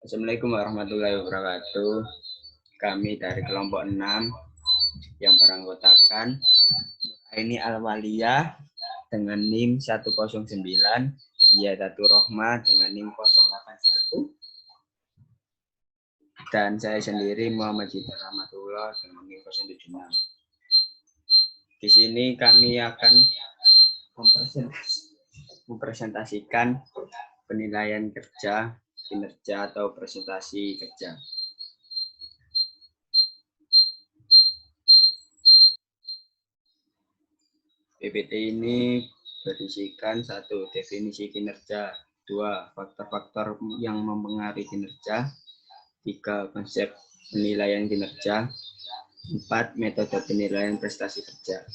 Assalamualaikum warahmatullahi wabarakatuh. Kami dari kelompok 6 yang beranggotakan Nuraini Alwaliyah dengan NIM 109, Ziyadatur Rohmah dengan NIM 081, dan saya sendiri Muhammad Hidayat Rahmatullah dengan NIM 076. Di sini kami akan mempresentasikan penilaian kerja, kinerja atau presentasi kerja. PPT ini berisikan 1. Definisi kinerja, 2. Faktor-faktor yang mempengaruhi kinerja, 3. Konsep penilaian kinerja, 4. Metode penilaian prestasi kerja,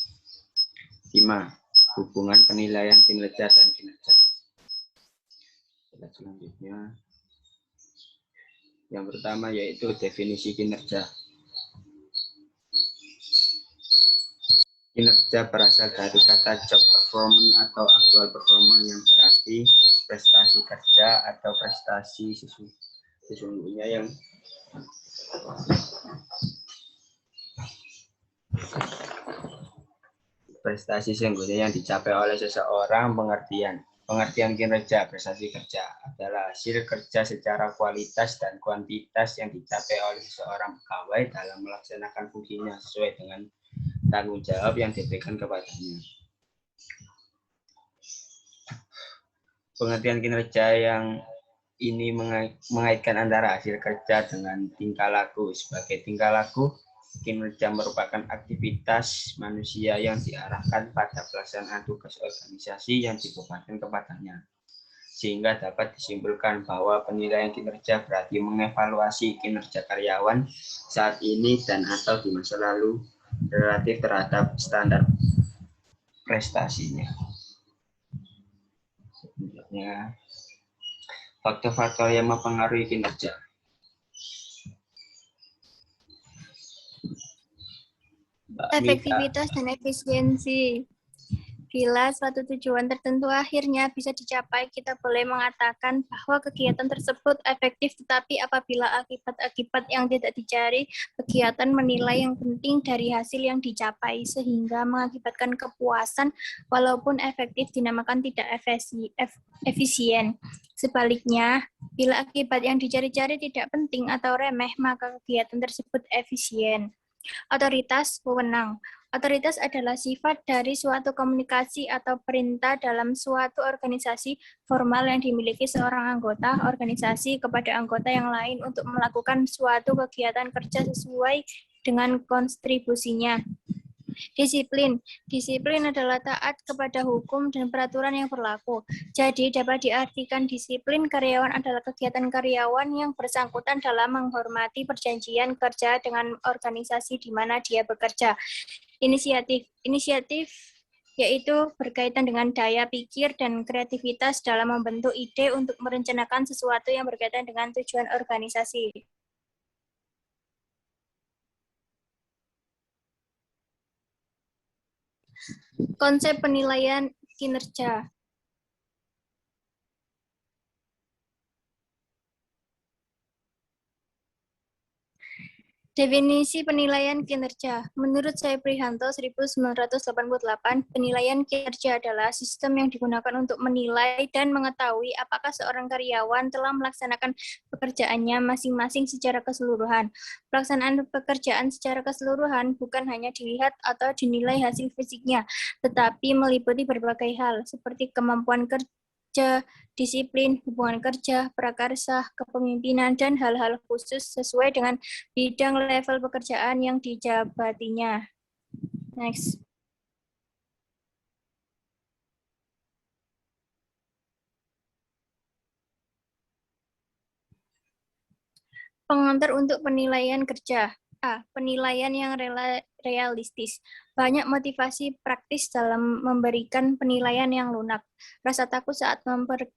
5. Hubungan penilaian kinerja dan kinerja. Selanjutnya, yang pertama yaitu definisi kinerja. Kinerja berasal dari kata job performance atau actual performance yang berarti prestasi kerja atau prestasi sesungguhnya yang dicapai oleh seseorang. Pengertian kinerja prestasi kerja adalah hasil kerja secara kualitas dan kuantitas yang dicapai oleh seseorang pegawai dalam melaksanakan fungsinya sesuai dengan tanggung jawab yang diberikan kepadanya. Pengertian kinerja yang ini mengaitkan antara hasil kerja dengan tingkah laku. Sebagai tingkah laku, kinerja merupakan aktivitas manusia yang diarahkan pada pelaksanaan tugas organisasi yang dibebankan kepadanya. Sehingga dapat disimpulkan bahwa penilaian kinerja berarti mengevaluasi kinerja karyawan saat ini dan atau di masa lalu relatif terhadap standar prestasinya. Selanjutnya, faktor-faktor yang mempengaruhi kinerja. Efektivitas dan efisiensi. Bila suatu tujuan tertentu akhirnya bisa dicapai, kita boleh mengatakan bahwa kegiatan tersebut efektif, tetapi apabila akibat-akibat yang tidak dicari, kegiatan menilai yang penting dari hasil yang dicapai, sehingga mengakibatkan kepuasan, walaupun efektif dinamakan tidak efisien. Sebaliknya, bila akibat yang dicari-cari tidak penting atau remeh, maka kegiatan tersebut efisien. Otoritas wewenang. Otoritas adalah sifat dari suatu komunikasi atau perintah dalam suatu organisasi formal yang dimiliki seorang anggota organisasi kepada anggota yang lain untuk melakukan suatu kegiatan kerja sesuai dengan kontribusinya. Disiplin. Disiplin adalah taat kepada hukum dan peraturan yang berlaku. Jadi dapat diartikan disiplin karyawan adalah kegiatan karyawan yang bersangkutan dalam menghormati perjanjian kerja dengan organisasi di mana dia bekerja. Inisiatif yaitu berkaitan dengan daya pikir dan kreativitas dalam membentuk ide untuk merencanakan sesuatu yang berkaitan dengan tujuan organisasi. Konsep penilaian kinerja. Definisi penilaian kinerja. Menurut Prihanto 1988, penilaian kinerja adalah sistem yang digunakan untuk menilai dan mengetahui apakah seorang karyawan telah melaksanakan pekerjaannya masing-masing secara keseluruhan. Pelaksanaan pekerjaan secara keseluruhan bukan hanya dilihat atau dinilai hasil fisiknya, tetapi meliputi berbagai hal, seperti kemampuan kerja, disiplin, hubungan kerja, prakarsa, kepemimpinan, dan hal-hal khusus sesuai dengan bidang level pekerjaan yang dijabatinya. Next. Pengantar untuk penilaian kerja. A. Penilaian yang realistis. Banyak motivasi praktis dalam memberikan penilaian yang lunak. Rasa takut saat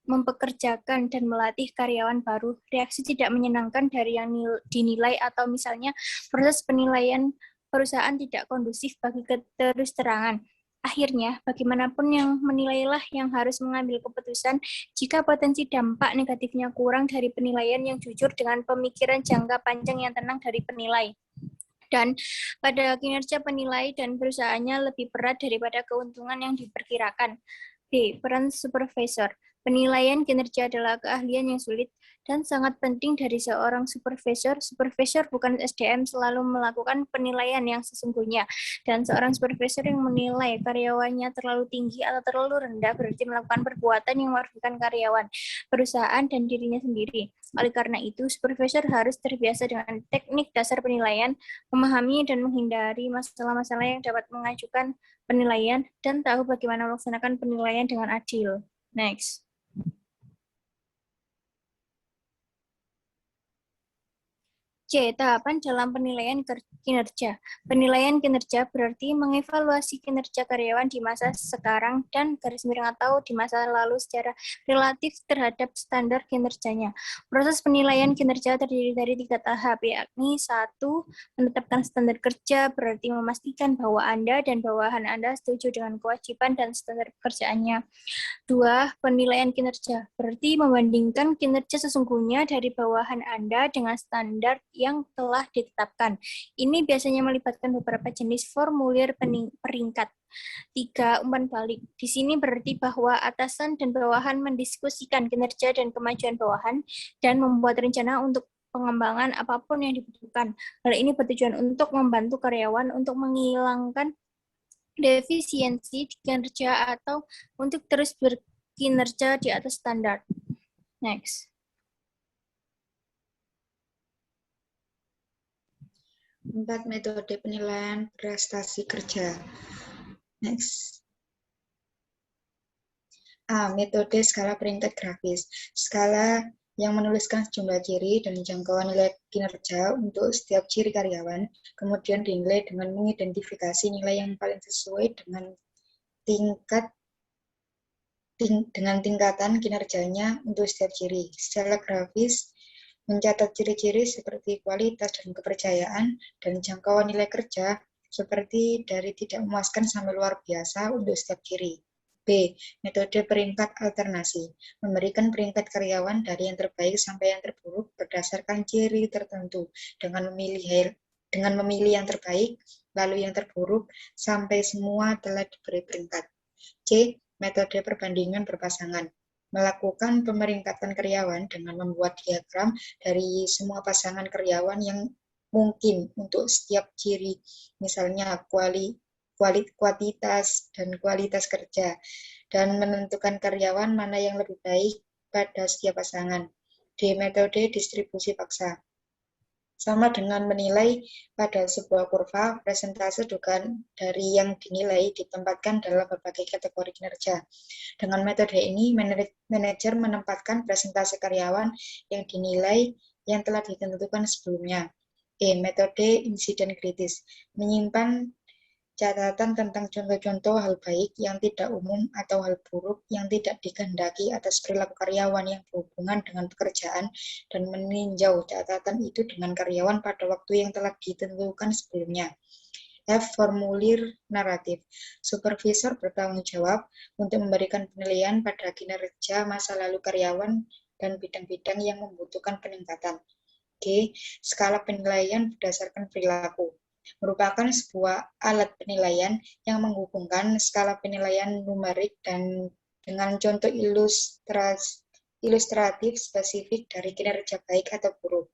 mempekerjakan dan melatih karyawan baru. Reaksi tidak menyenangkan dari yang dinilai atau misalnya proses penilaian perusahaan tidak kondusif bagi keterus-terangan. Akhirnya, bagaimanapun yang menilailah yang harus mengambil keputusan jika potensi dampak negatifnya kurang dari penilaian yang jujur dengan pemikiran jangka panjang yang tenang dari penilai. Dan pada kinerja penilai dan perusahaannya lebih berat daripada keuntungan yang diperkirakan. B. Peran supervisor. Penilaian kinerja adalah keahlian yang sulit dan sangat penting dari seorang supervisor. Supervisor bukan SDM selalu melakukan penilaian yang sesungguhnya. Dan seorang supervisor yang menilai karyawannya terlalu tinggi atau terlalu rendah berarti melakukan perbuatan yang merugikan karyawan, perusahaan, dan dirinya sendiri. Oleh karena itu, supervisor harus terbiasa dengan teknik dasar penilaian, memahami dan menghindari masalah-masalah yang dapat mengajukan penilaian, dan tahu bagaimana melaksanakan penilaian dengan adil. Next. C. Tahapan dalam penilaian kinerja. Penilaian kinerja berarti mengevaluasi kinerja karyawan di masa sekarang dan garis miring atau di masa lalu secara relatif terhadap standar kinerjanya. Proses penilaian kinerja terdiri dari 3 tahap, yakni 1. Menetapkan standar kerja berarti memastikan bahwa Anda dan bawahan Anda setuju dengan kewajiban dan standar pekerjaannya. 2. Penilaian kinerja berarti membandingkan kinerja sesungguhnya dari bawahan Anda dengan standar yang telah ditetapkan. Ini biasanya melibatkan beberapa jenis formulir peringkat. 3. Umpan balik. Di sini berarti bahwa atasan dan bawahan mendiskusikan kinerja dan kemajuan bawahan dan membuat rencana untuk pengembangan apapun yang dibutuhkan. Hal ini bertujuan untuk membantu karyawan untuk menghilangkan defisiensi di kinerja atau untuk terus berkinerja di atas standar. Next. 4. Metode penilaian prestasi kerja. Next. A. Metode skala peringkat grafis. Skala yang menuliskan sejumlah ciri dan jangkauan nilai kinerja untuk setiap ciri karyawan, kemudian dinilai dengan mengidentifikasi nilai yang paling sesuai dengan tingkatan kinerjanya untuk setiap ciri. Secara grafis, mencatat ciri-ciri seperti kualitas dan kepercayaan dan jangkauan nilai kerja seperti dari tidak memuaskan sampai luar biasa untuk setiap ciri. B. Metode peringkat alternasi. Memberikan peringkat karyawan dari yang terbaik sampai yang terburuk berdasarkan ciri tertentu dengan memilih yang terbaik, lalu yang terburuk, sampai semua telah diberi peringkat. C. Metode perbandingan berpasangan. Melakukan pemeringkatan karyawan dengan membuat diagram dari semua pasangan karyawan yang mungkin untuk setiap ciri, misalnya kuantitas dan kualitas kerja, dan menentukan karyawan mana yang lebih baik pada setiap pasangan. D. Metode distribusi paksa. Sama dengan menilai pada sebuah kurva, presentase dugaan dari yang dinilai ditempatkan dalam berbagai kategori kinerja. Dengan metode ini, manajer menempatkan presentase karyawan yang dinilai yang telah ditentukan sebelumnya. E. Metode insiden kritis. Menyimpan catatan tentang contoh-contoh hal baik yang tidak umum atau hal buruk yang tidak dikehendaki atas perilaku karyawan yang berhubungan dengan pekerjaan dan meninjau catatan itu dengan karyawan pada waktu yang telah ditentukan sebelumnya. F. Formulir naratif. Supervisor bertanggung jawab untuk memberikan penilaian pada kinerja masa lalu karyawan dan bidang-bidang yang membutuhkan peningkatan. G. Skala penilaian berdasarkan perilaku. Merupakan sebuah alat penilaian yang menghubungkan skala penilaian numerik dan dengan contoh ilustratif spesifik dari kinerja baik atau buruk.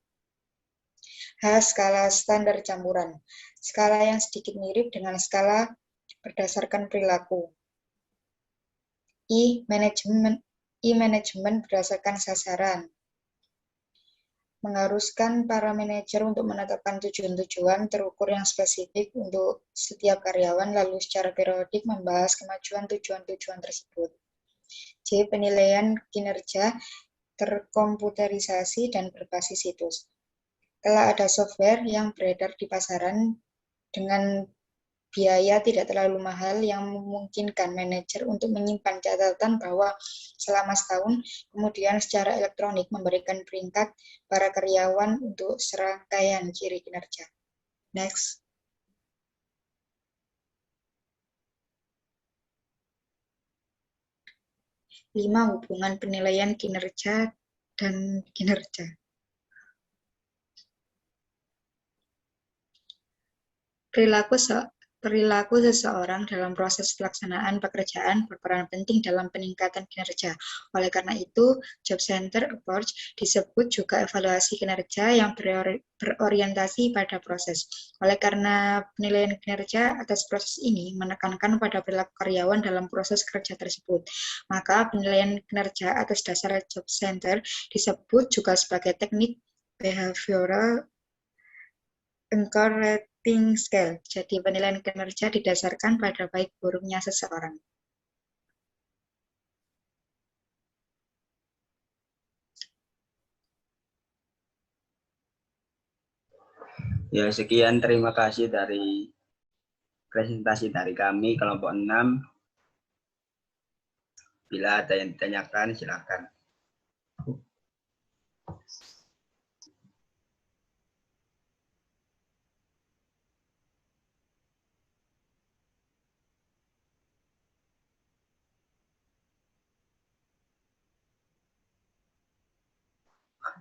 H. Skala standar campuran. Skala yang sedikit mirip dengan skala berdasarkan perilaku. I. Manajemen berdasarkan sasaran. Mengharuskan para manajer untuk menetapkan tujuan-tujuan terukur yang spesifik untuk setiap karyawan, lalu secara periodik membahas kemajuan tujuan-tujuan tersebut. J. Penilaian kinerja terkomputerisasi dan berbasis situs. Telah ada software yang beredar di pasaran dengan biaya tidak terlalu mahal yang memungkinkan manajer untuk menyimpan catatan bahwa selama setahun, kemudian secara elektronik memberikan peringkat para karyawan untuk serangkaian ciri kinerja. Next. 5. Hubungan penilaian kinerja dan kinerja. Perilaku seseorang dalam proses pelaksanaan pekerjaan berperan penting dalam peningkatan kinerja. Oleh karena itu, Job Center Approach disebut juga evaluasi kinerja yang berorientasi pada proses. Oleh karena penilaian kinerja atas proses ini menekankan pada perilaku karyawan dalam proses kerja tersebut, maka penilaian kinerja atas dasar Job Center disebut juga sebagai teknik behavioral Rating Scale. Jadi penilaian kinerja didasarkan pada baik buruknya seseorang. Ya, sekian terima kasih dari presentasi dari kami kelompok 6. Bila ada yang ditanyakan, silakan.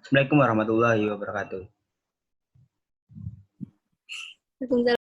Assalamualaikum warahmatullahi wabarakatuh. Waalaikumsalam.